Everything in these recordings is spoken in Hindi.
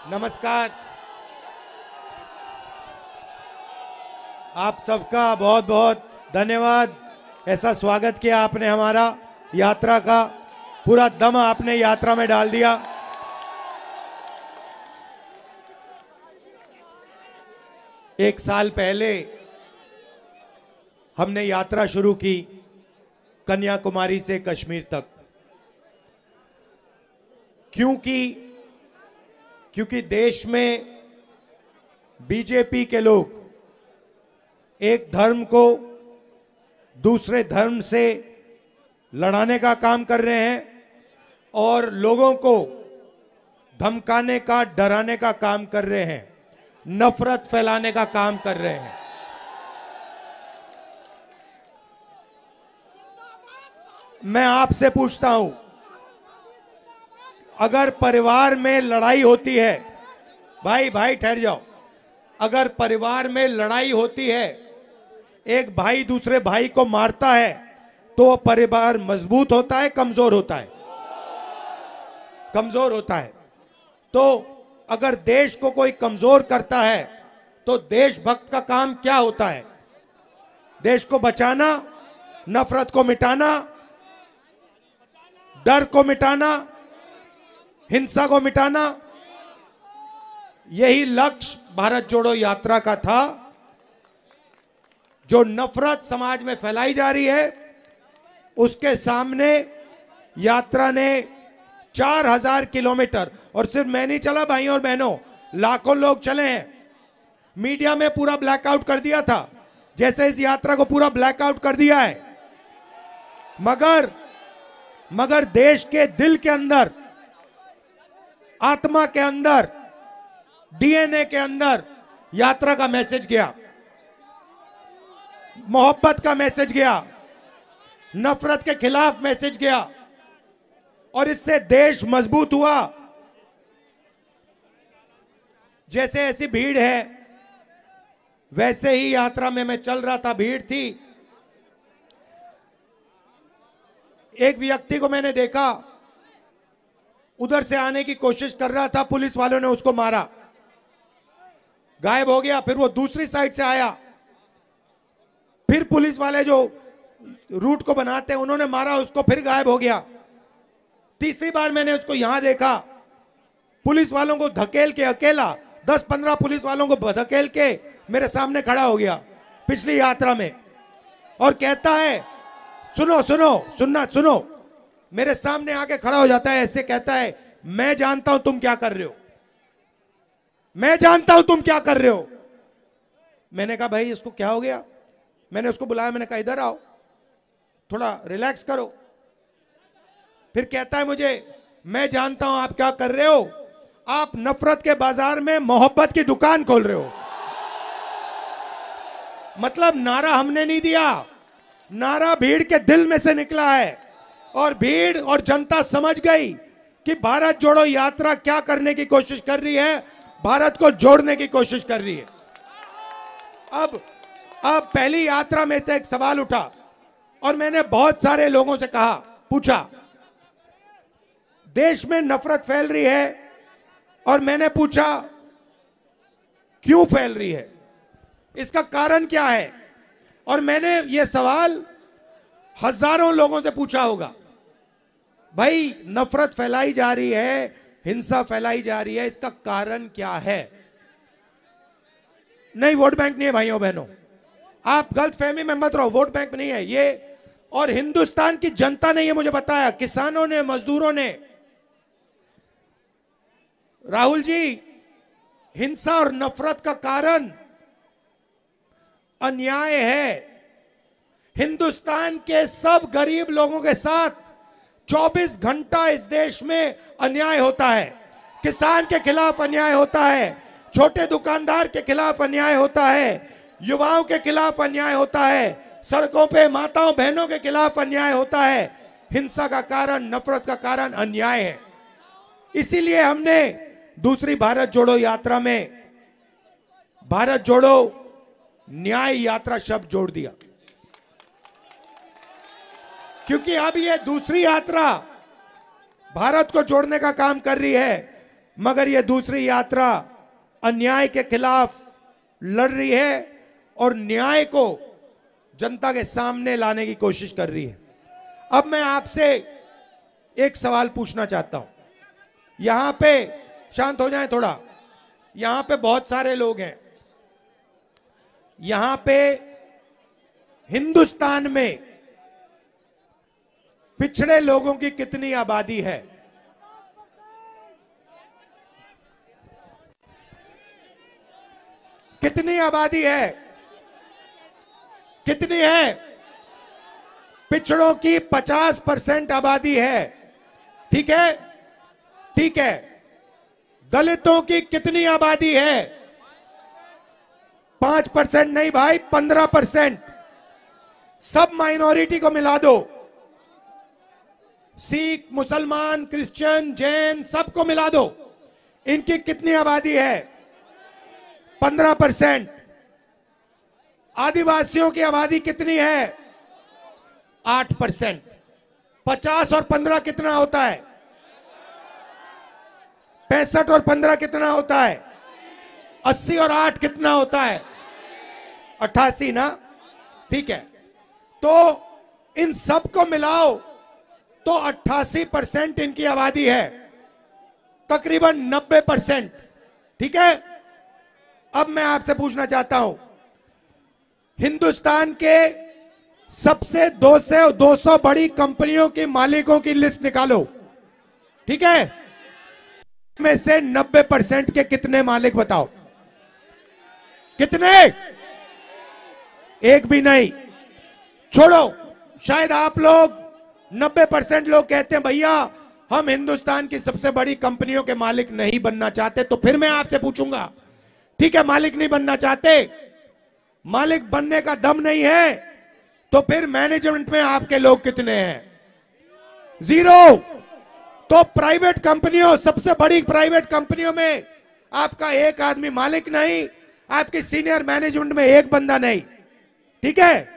नमस्कार। आप सबका बहुत बहुत धन्यवाद। ऐसा स्वागत किया आपने हमारा यात्रा का, पूरा दम आपने यात्रा में डाल दिया। एक साल पहले हमने यात्रा शुरू की कन्याकुमारी से कश्मीर तक, क्योंकि देश में बीजेपी के लोग एक धर्म को दूसरे धर्म से लड़ाने का काम कर रहे हैं और लोगों को धमकाने का, डराने का काम कर रहे हैं, नफरत फैलाने का काम कर रहे हैं। मैं आपसे पूछता हूं, अगर परिवार में लड़ाई होती है, भाई ठहर जाओ, अगर परिवार में लड़ाई होती है, एक भाई दूसरे भाई को मारता है, तो वो परिवार मजबूत होता है, कमजोर होता है? कमजोर होता है। तो अगर देश को कोई कमजोर करता है तो देशभक्त का काम क्या होता है? देश को बचाना, नफरत को मिटाना, डर को मिटाना, हिंसा को मिटाना। यही लक्ष्य भारत जोड़ो यात्रा का था। जो नफरत समाज में फैलाई जा रही है, उसके सामने यात्रा ने 4000 किलोमीटर, और सिर्फ मैं नहीं चला भाइयों और बहनों, लाखों लोग चले हैं। मीडिया में पूरा ब्लैकआउट कर दिया था, जैसे इस यात्रा को पूरा ब्लैकआउट कर दिया है। मगर देश के दिल के अंदर, आत्मा के अंदर, डीएनए के अंदर यात्रा का मैसेज गया, मोहब्बत का मैसेज गया, नफरत के खिलाफ मैसेज गया, और इससे देश मजबूत हुआ। जैसे ऐसी भीड़ है, वैसे ही यात्रा में मैं चल रहा था, भीड़ थी। एक व्यक्ति को मैंने देखा, उधर से आने की कोशिश कर रहा था, पुलिस वालों ने उसको मारा, गायब हो गया। फिर वो दूसरी साइड से आया, फिर पुलिस वाले जो रूट को बनाते हैं उन्होंने मारा उसको, फिर गायब हो गया। तीसरी बार मैंने उसको यहां देखा, पुलिस वालों को धकेल के, अकेला 10-15 पुलिस वालों को धकेल के मेरे सामने खड़ा हो गया पिछली यात्रा में, और कहता है सुनो, मेरे सामने आके खड़ा हो जाता है, ऐसे कहता है, मैं जानता हूं तुम क्या कर रहे हो, मैं जानता हूं तुम क्या कर रहे हो। मैंने कहा भाई इसको क्या हो गया? मैंने उसको बुलाया, मैंने कहा इधर आओ, थोड़ा रिलैक्स करो। फिर कहता है मुझे, मैं जानता हूं आप क्या कर रहे हो, आप नफरत के बाजार में मोहब्बत की दुकान खोल रहे हो। मतलब नारा हमने नहीं दिया, नारा भीड़ के दिल में से निकला है, और भीड़ और जनता समझ गई कि भारत जोड़ो यात्रा क्या करने की कोशिश कर रही है, भारत को जोड़ने की कोशिश कर रही है। अब पहली यात्रा में से एक सवाल उठा, और मैंने बहुत सारे लोगों से कहा, पूछा, देश में नफरत फैल रही है, और मैंने पूछा क्यों फैल रही है, इसका कारण क्या है? और मैंने ये सवाल हजारों लोगों से पूछा होगा, भाई नफरत फैलाई जा रही है, हिंसा फैलाई जा रही है, इसका कारण क्या है? नहीं, वोट बैंक नहीं है भाइयों बहनों, आप गलतफहमी में मत रहो, वोट बैंक नहीं है ये। और हिंदुस्तान की जनता ने ये मुझे बताया, किसानों ने, मजदूरों ने, राहुल जी, हिंसा और नफरत का कारण अन्याय है। हिंदुस्तान के सब गरीब लोगों के साथ 24 घंटा इस देश में अन्याय होता है। किसान के खिलाफ अन्याय होता है, छोटे दुकानदार के खिलाफ अन्याय होता है, युवाओं के खिलाफ अन्याय होता है, सड़कों पे माताओं बहनों के खिलाफ अन्याय होता है। हिंसा का कारण, नफरत का कारण अन्याय है। इसीलिए हमने दूसरी भारत जोड़ो यात्रा में भारत जोड़ो न्याय यात्रा शब्द जोड़ दिया, क्योंकि अब ये दूसरी यात्रा भारत को जोड़ने का काम कर रही है। मगर यह दूसरी यात्रा अन्याय के खिलाफ लड़ रही है और न्याय को जनता के सामने लाने की कोशिश कर रही है। अब मैं आपसे एक सवाल पूछना चाहता हूं। यहां पे शांत हो जाएं थोड़ा। यहां पे बहुत सारे लोग हैं। यहां पे हिंदुस्तान में पिछड़े लोगों की कितनी आबादी है? कितनी आबादी है? कितनी है? पिछड़ों की 50% आबादी है। ठीक है, ठीक है। दलितों की कितनी आबादी है? 5% नहीं भाई, 15%। सब माइनॉरिटी को मिला दो, सिख, मुसलमान, क्रिश्चियन, जैन, सबको मिला दो। इनकी कितनी आबादी है? 15%। आदिवासियों की आबादी कितनी है? 8%। 50 और 15 कितना होता है? 65 और 15 कितना होता है? 80 और 8 कितना होता है? 88 ना? ठीक है, तो इन सब को मिलाओ तो 88% इनकी आबादी है, तकरीबन 90%। ठीक है, अब मैं आपसे पूछना चाहता हूं, हिंदुस्तान के सबसे 200 बड़ी कंपनियों की मालिकों की लिस्ट निकालो। ठीक है, में से 90% के कितने मालिक बताओ? कितने? एक भी नहीं। छोड़ो, शायद आप लोग 90% लोग कहते हैं भैया हम हिंदुस्तान की सबसे बड़ी कंपनियों के मालिक नहीं बनना चाहते। तो फिर मैं आपसे पूछूंगा, ठीक है मालिक नहीं बनना चाहते, मालिक बनने का दम नहीं है, तो फिर मैनेजमेंट में आपके लोग कितने हैं? 0। तो प्राइवेट कंपनियों, सबसे बड़ी प्राइवेट कंपनियों में आपका एक आदमी मालिक नहीं, आपकी सीनियर मैनेजमेंट में एक बंदा नहीं। ठीक है,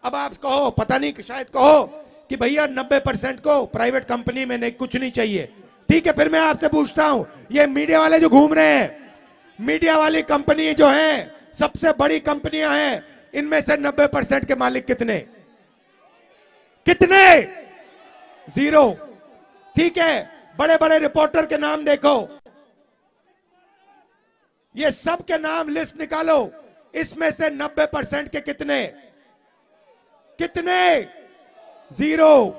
अब आप कहो, पता नहीं शायद कहो कि भैया 90% को प्राइवेट कंपनी में नहीं, कुछ नहीं चाहिए। ठीक है, फिर मैं आपसे पूछता हूं, ये मीडिया वाले जो घूम रहे हैं, मीडिया वाली कंपनी जो है, सबसे बड़ी कंपनियां हैं, इनमें से 90% के मालिक कितने? कितने? 0। ठीक है, बड़े बड़े रिपोर्टर के नाम देखो, ये सब के नाम लिस्ट निकालो, इसमें से 90% के कितने? कितने? 0।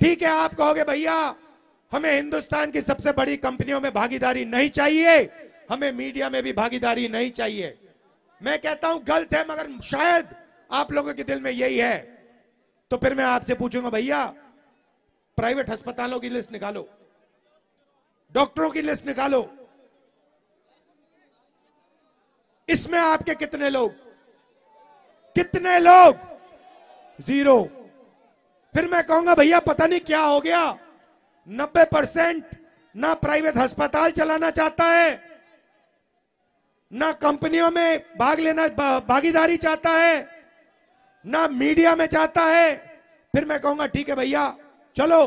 ठीक है, आप कहोगे भैया हमें हिंदुस्तान की सबसे बड़ी कंपनियों में भागीदारी नहीं चाहिए, हमें मीडिया में भी भागीदारी नहीं चाहिए। मैं कहता हूं गलत है, मगर शायद आप लोगों के दिल में यही है। तो फिर मैं आपसे पूछूंगा भैया प्राइवेट अस्पतालों की लिस्ट निकालो, डॉक्टरों की लिस्ट निकालो, इसमें आपके कितने लोग? कितने लोग? 0। फिर मैं कहूंगा भैया पता नहीं क्या हो गया, 90% ना प्राइवेट अस्पताल चलाना चाहता है, ना कंपनियों में भागीदारी चाहता है, ना मीडिया में चाहता है। फिर मैं कहूंगा ठीक है भैया चलो,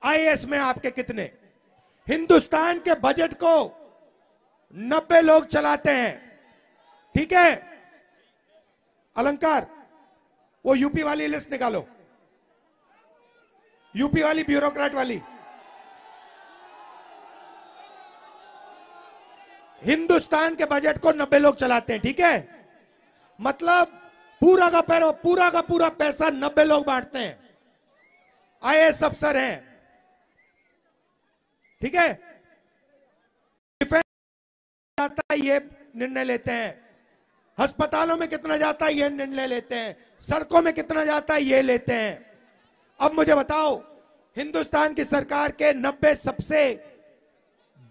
आईएएस में आपके कितने? हिंदुस्तान के बजट को 90 लोग चलाते हैं। ठीक है, अलंकार वो यूपी वाली लिस्ट निकालो, यूपी वाली ब्यूरोक्रेट वाली। हिंदुस्तान के बजट को 90 लोग चलाते हैं। ठीक है, मतलब पूरा का पूरा पैसा 90 लोग बांटते हैं, आईएएस अफसर हैं। ठीक है, डिफेंस जाता है ये निर्णय लेते हैं, अस्पतालों में कितना जाता है ये निर्णय लेते हैं, सड़कों में कितना जाता है ये लेते हैं। अब मुझे बताओ, हिंदुस्तान की सरकार के 90 सबसे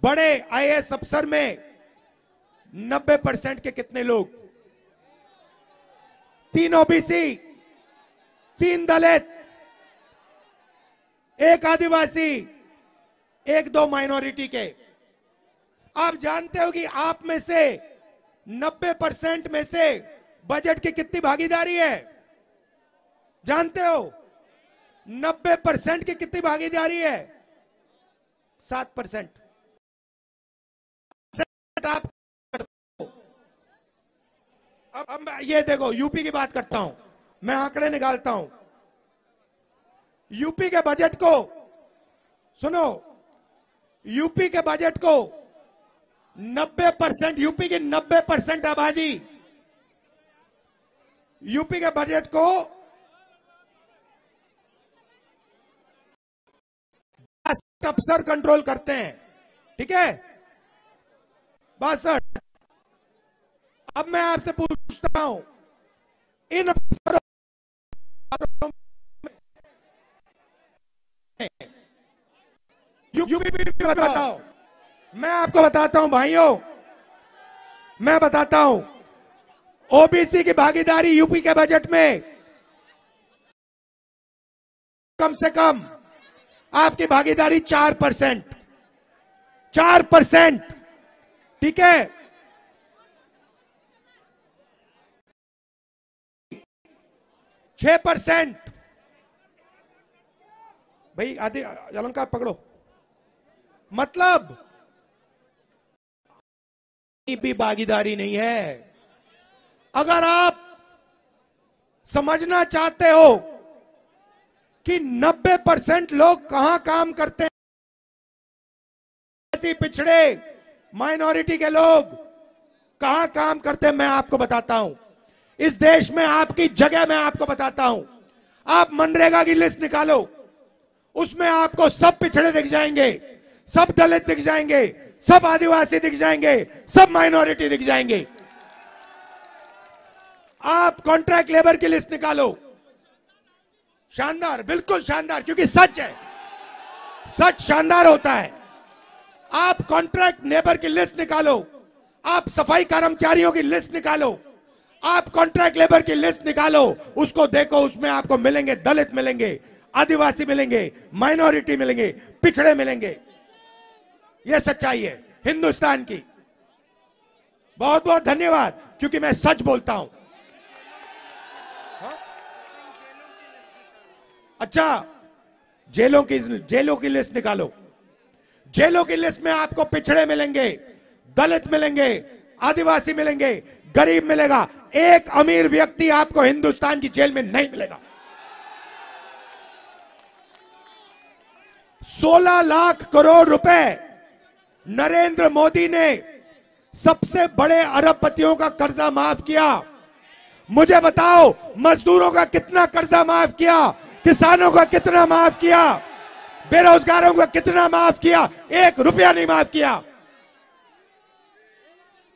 बड़े आईएएस अफसर में 90% के कितने लोग? 3 ओबीसी, 3 दलित, 1 आदिवासी, 1-2 माइनॉरिटी के। आप जानते हो कि आप में से 90% में से बजट की कितनी भागीदारी है? जानते हो 90% की कितनी भागीदारी है? 7%। आप अब ये देखो, यूपी की बात करता हूं, मैं आंकड़े निकालता हूं। यूपी के बजट को सुनो, यूपी के बजट को 90%, यूपी की 90% आबादी यूपी के बजट को अफसर कंट्रोल करते हैं, ठीक है, 62। अब मैं आपसे पूछता हूं, इन अफसरों यूपी बताओ, मैं आपको बताता हूं भाइयों, मैं बताता हूं, ओबीसी की भागीदारी यूपी के बजट में कम से कम आपकी भागीदारी 4%, 4%, ठीक है। 6%, भाई आधे अलंकार पकड़ो, मतलब भी भागीदारी नहीं है। अगर आप समझना चाहते हो कि 90% लोग कहां काम करते हैं, ऐसे पिछड़े माइनॉरिटी के लोग कहां काम करते हैं, मैं आपको बताता हूं। इस देश में आपकी जगह मैं आपको बताता हूं। आप मनरेगा की लिस्ट निकालो, उसमें आपको सब पिछड़े दिख जाएंगे, सब दलित दिख जाएंगे, सब आदिवासी दिख जाएंगे, सब माइनॉरिटी दिख जाएंगे। आप कॉन्ट्रैक्ट लेबर की लिस्ट निकालो, शानदार, बिल्कुल शानदार, क्योंकि सच है, सच शानदार होता है। आप कॉन्ट्रैक्ट लेबर की लिस्ट निकालो, आप सफाई कर्मचारियों की लिस्ट निकालो, आप कॉन्ट्रैक्ट लेबर की लिस्ट निकालो, उसको देखो, उसमें आपको मिलेंगे दलित मिलेंगे, आदिवासी मिलेंगे, माइनॉरिटी मिलेंगे, पिछड़े मिलेंगे। यह सच्चाई है हिंदुस्तान की। बहुत बहुत धन्यवाद, क्योंकि मैं सच बोलता हूं। अच्छा, जेलों की लिस्ट निकालो, जेलों की लिस्ट में आपको पिछड़े मिलेंगे, दलित मिलेंगे, आदिवासी मिलेंगे, गरीब मिलेगा। एक अमीर व्यक्ति आपको हिंदुस्तान की जेल में नहीं मिलेगा। 16 लाख करोड़ रुपए नरेंद्र मोदी ने सबसे बड़े अरबपतियों का कर्जा माफ किया। मुझे बताओ, मजदूरों का कितना कर्जा माफ किया, किसानों का कितना माफ किया, बेरोजगारों का कितना माफ किया? 1 रुपया नहीं माफ किया।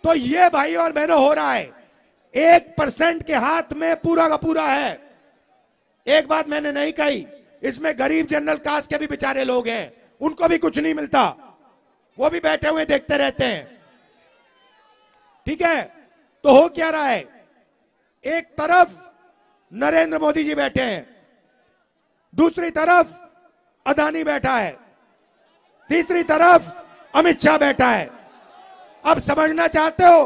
तो ये भाई और बहनों हो रहा है, 1% के हाथ में पूरा का पूरा है। एक बात मैंने नहीं कही, इसमें गरीब जनरल कास्ट के भी बेचारे लोग हैं, उनको भी कुछ नहीं मिलता, वो भी बैठे हुए देखते रहते हैं, ठीक है। तो हो क्या रहा है, एक तरफ नरेंद्र मोदी जी बैठे हैं, दूसरी तरफ अदानी बैठा है, तीसरी तरफ अमित शाह बैठा है। अब समझना चाहते हो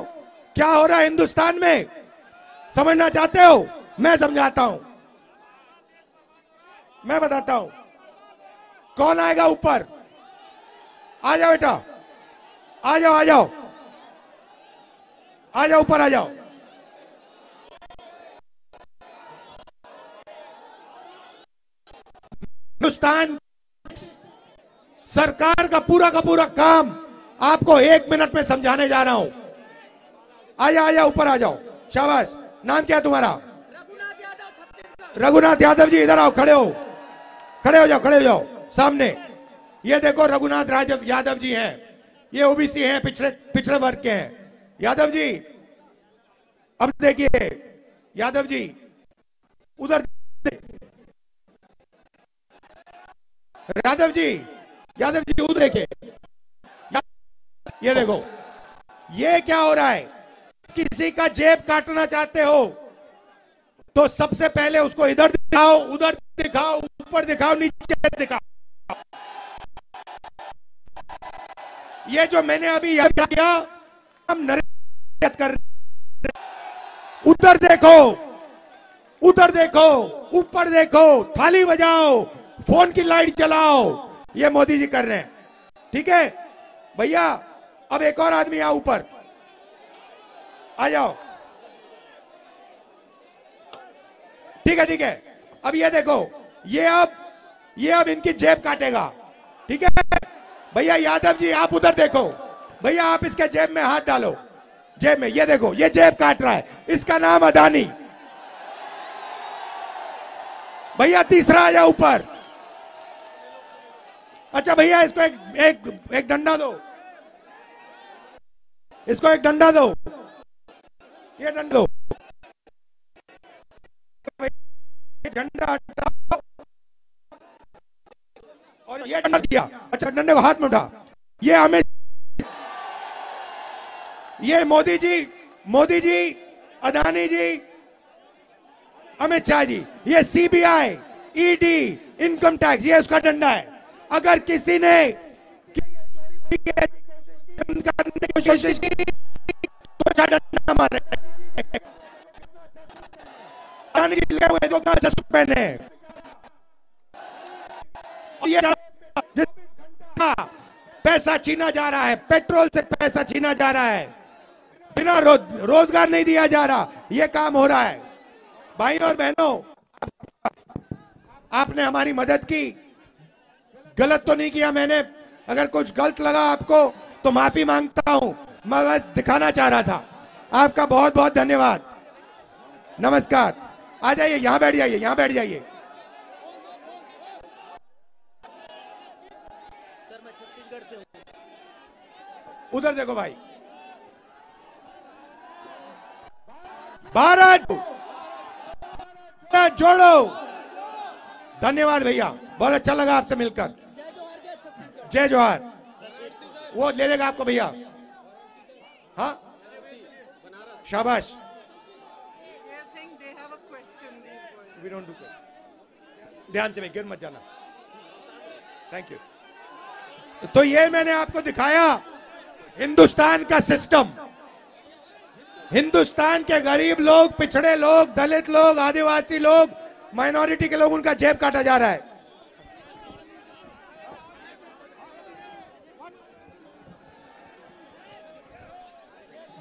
क्या हो रहा है हिंदुस्तान में? समझना चाहते हो? मैं समझाता हूं, मैं बताता हूं। कौन आएगा ऊपर? आ जाओ बेटा, आ जाओ, आ जाओ, आ जाओ, ऊपर आ जाओ। हिंदुस्तान सरकार का पूरा काम आपको 1 मिनट में समझाने जा रहा हूं। आ जाओ, ऊपर आ जाओ, शाबाश। नाम क्या है तुम्हारा? रघुनाथ यादव जी, इधर आओ, खड़े हो, खड़े हो जाओ, खड़े हो जाओ सामने। ये देखो रघुनाथ यादव जी हैं, ये ओबीसी हैं, पिछड़े वर्ग के हैं। यादव जी, अब देखिए यादव जी, उधर यादव जी उधर देखिए, ये देखो, ये क्या हो रहा है? किसी का जेब काटना चाहते हो तो सबसे पहले उसको इधर दिखाओ, उधर दिखाओ, ऊपर दिखाओ, नीचे दिखाओ। ये जो मैंने अभी याद किया, हम नरेंद्र कर, उधर देखो, उधर देखो, ऊपर देखो, थाली बजाओ, फोन की लाइट जलाओ, ये मोदी जी कर रहे हैं। ठीक है भैया। अब एक और आदमी आओ ऊपर, आ जाओ। ठीक है ठीक है। अब ये देखो, ये अब इनकी जेब काटेगा, ठीक है भैया। यादव जी आप उधर देखो भैया, आप इसके जेब में हाथ डालो, जेब में, ये देखो ये जेब काट रहा है, इसका नाम अदानी। भैया तीसरा आ जाओ ऊपर। अच्छा भैया इसको एक डंडा दो, इसको एक डंडा दो, ये डंडा दो, डंडा हटाओ और ये डंडा दिया। अच्छा डंडे को हाथ में उठा। ये हमें, ये मोदी जी, अदानी जी, अमित शाह जी, ये सीबीआई, ईडी, इनकम टैक्स, ये उसका डंडा है। अगर किसी ने करने की कोशिश की तो अच्छा डंडा मारे। अदानी जी लगे हुए 2 पहने, पैसा छीना जा रहा है, पेट्रोल से पैसा छीना जा रहा है, बिना रोजगार नहीं दिया जा रहा, ये काम हो रहा है। भाई और बहनों, आपने हमारी मदद की, गलत तो नहीं किया मैंने। अगर कुछ गलत लगा आपको तो माफी मांगता हूं, मैं बस दिखाना चाह रहा था। आपका बहुत बहुत धन्यवाद। नमस्कार। आ जाइए, यहां बैठ जाइए, यहां बैठ जाइए। उधर देखो भाई। भारत जोड़ो। धन्यवाद भैया, बहुत अच्छा लगा आपसे मिलकर। जय जोहार। वो ले लेगा आपको भैया। हाँ शाबाश। ध्यान से, गिर मत जाना। Thank you. तो ये मैंने आपको दिखाया हिंदुस्तान का सिस्टम। हिंदुस्तान के गरीब लोग, पिछड़े लोग, दलित लोग, आदिवासी लोग, माइनॉरिटी के लोग, उनका जेब काटा जा रहा है।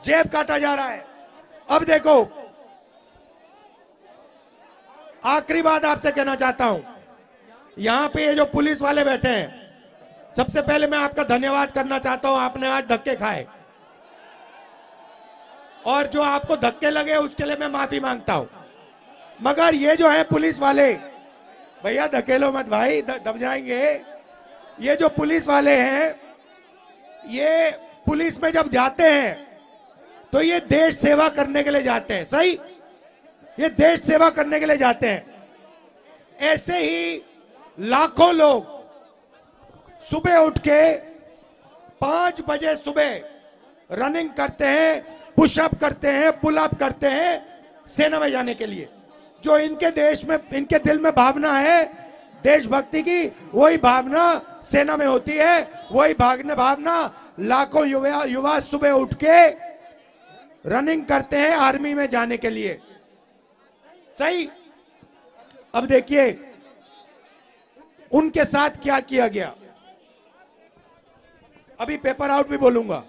जेब काटा जा रहा है। अब देखो, आखिरी बात आपसे कहना चाहता हूं। यहां पे ये जो पुलिस वाले बैठे हैं, सबसे पहले मैं आपका धन्यवाद करना चाहता हूं। आपने आज धक्के खाए, और जो आपको धक्के लगे उसके लिए मैं माफी मांगता हूं। मगर ये जो है पुलिस वाले, भैया धकेलो मत भाई, दब जाएंगे। ये जो पुलिस वाले हैं, ये पुलिस में जब जाते हैं तो ये देश सेवा करने के लिए जाते हैं। सही, ये देश सेवा करने के लिए जाते हैं। ऐसे ही लाखों लोग सुबह उठ के 5 बजे सुबह रनिंग करते हैं, पुशअप करते हैं, पुलअप करते हैं सेना में जाने के लिए। जो इनके देश में, इनके दिल में भावना है देशभक्ति की, वही भावना सेना में होती है। वही भावना लाखों युवा सुबह उठ के रनिंग करते हैं आर्मी में जाने के लिए। सही। अब देखिए उनके साथ क्या किया गया। अभी पेपर आउट भी बोलूंगा।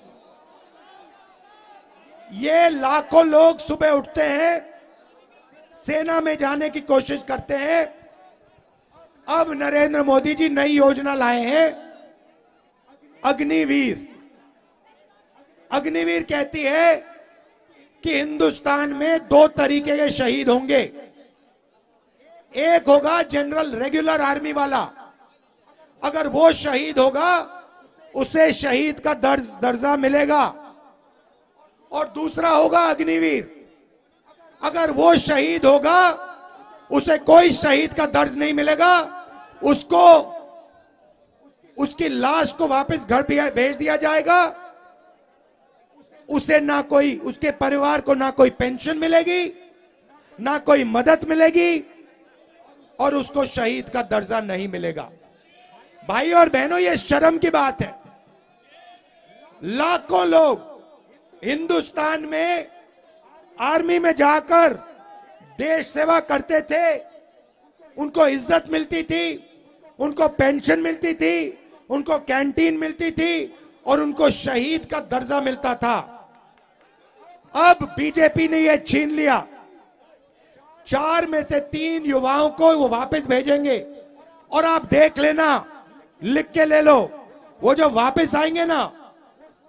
ये लाखों लोग सुबह उठते हैं, सेना में जाने की कोशिश करते हैं। अब नरेंद्र मोदी जी नई योजना लाए हैं, अग्निवीर। अग्निवीर कहती है कि हिंदुस्तान में 2 तरीके के शहीद होंगे। एक होगा जनरल रेगुलर आर्मी वाला, अगर वो शहीद होगा उसे शहीद का दर्जा मिलेगा। और दूसरा होगा अग्निवीर, अगर वो शहीद होगा उसे कोई शहीद का दर्ज नहीं मिलेगा, उसको, उसकी लाश को वापस घर भेज दिया जाएगा। उसे ना कोई, उसके परिवार को ना कोई पेंशन मिलेगी, ना कोई मदद मिलेगी, और उसको शहीद का दर्जा नहीं मिलेगा। भाई और बहनों, ये शर्म की बात है। लाखों लोग हिंदुस्तान में आर्मी में जाकर देश सेवा करते थे, उनको इज्जत मिलती थी, उनको पेंशन मिलती थी, उनको कैंटीन मिलती थी और उनको शहीद का दर्जा मिलता था। अब बीजेपी ने यह छीन लिया। 4 में से 3 युवाओं को वो वापस भेजेंगे और आप देख लेना, लिख के ले लो, वो जो वापस आएंगे ना,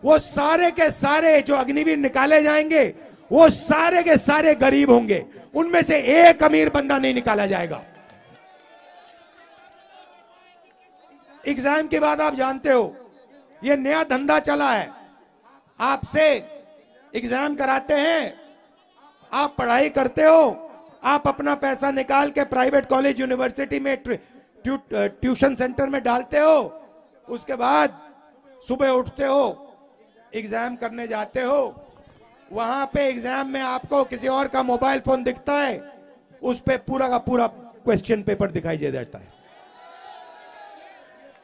वो सारे के सारे जो अग्निवीर निकाले जाएंगे वो सारे के सारे गरीब होंगे, उनमें से एक अमीर बंदा नहीं निकाला जाएगा। एग्जाम के बाद आप जानते हो ये नया धंधा चला है, आपसे एग्जाम कराते हैं, आप पढ़ाई करते हो, आप अपना पैसा निकाल के प्राइवेट कॉलेज यूनिवर्सिटी में ट्यूशन सेंटर में डालते हो, उसके बाद सुबह उठते हो, एग्जाम करने जाते हो, वहां पे एग्जाम में आपको किसी और का मोबाइल फोन दिखता है, उस पे पूरा का पूरा क्वेश्चन पेपर दिखाई दे जाता है।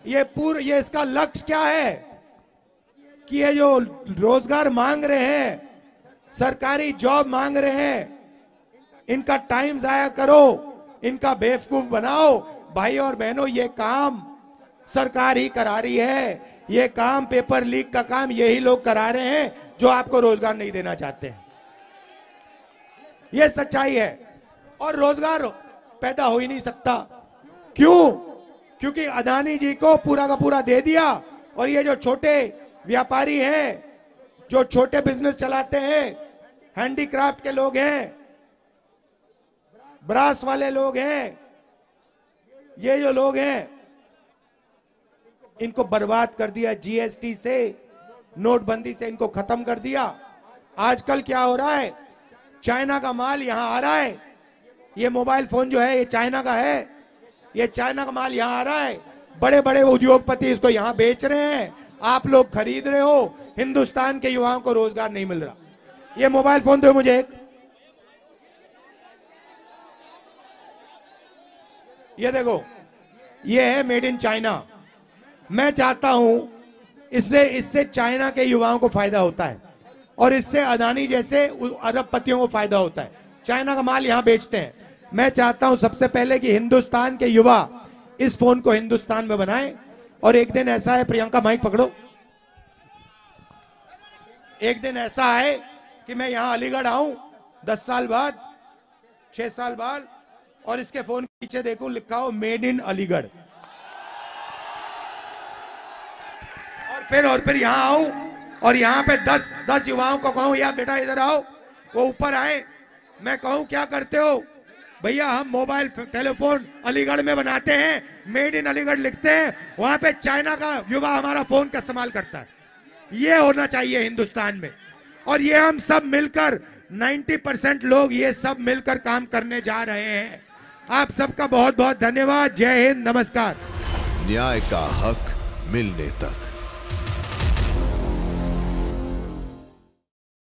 ये इसका लक्ष्य क्या है कि ये जो रोजगार मांग रहे हैं, सरकारी जॉब मांग रहे हैं, इनका टाइम जाया करो, इनका बेवकूफ बनाओ। भाई और बहनों, ये काम सरकार ही करा रही है, ये काम पेपर लीक का काम यही लोग करा रहे हैं जो आपको रोजगार नहीं देना चाहते हैं। ये सच्चाई है। और रोजगार पैदा हो ही नहीं सकता। क्यों? क्योंकि अदानी जी को पूरा का पूरा दे दिया और ये जो छोटे व्यापारी हैं, जो छोटे बिजनेस चलाते हैं, हैंडीक्राफ्ट के लोग हैं, ब्रास वाले लोग हैं, ये जो लोग हैं, इनको बर्बाद कर दिया। जीएसटी से, नोटबंदी से इनको खत्म कर दिया। आजकल क्या हो रहा है, चाइना का माल यहां आ रहा है। ये मोबाइल फोन जो है ये चाइना का है, ये चाइना का माल यहां आ रहा है। बड़े बड़े उद्योगपति इसको यहां बेच रहे हैं, आप लोग खरीद रहे हो। हिंदुस्तान के युवाओं को रोजगार नहीं मिल रहा। ये मोबाइल फोन दो मुझे एक, ये देखो, ये है मेड इन चाइना। मैं चाहता हूं इससे चाइना के युवाओं को फायदा होता है और इससे अदानी जैसे अरबपतियों को फायदा होता है। चाइना का माल यहां बेचते हैं। मैं चाहता हूं सबसे पहले कि हिंदुस्तान के युवा इस फोन को हिंदुस्तान में बनाएं। और एक दिन ऐसा है, प्रियंका माइक पकड़ो, एक दिन ऐसा है कि मैं यहां अलीगढ़ आऊं 10 साल बाद, 6 साल बाद, और इसके फोन के पीछे देखूं लिखा हो मेड इन अलीगढ़। और फिर यहां आऊं और यहां पे 10 युवाओं को कहूं, यार बेटा इधर आओ, वो ऊपर आए, मैं कहूं क्या करते हो भैया, हम मोबाइल टेलीफोन अलीगढ़ में बनाते हैं, मेड इन अलीगढ़ लिखते हैं, वहां पे चाइना का युवा हमारा फोन का इस्तेमाल करता है। ये होना चाहिए हिंदुस्तान में। और ये हम सब मिलकर 90% लोग ये सब मिलकर काम करने जा रहे हैं। आप सबका बहुत बहुत धन्यवाद। जय हिंद, नमस्कार। न्याय का हक मिलने तक।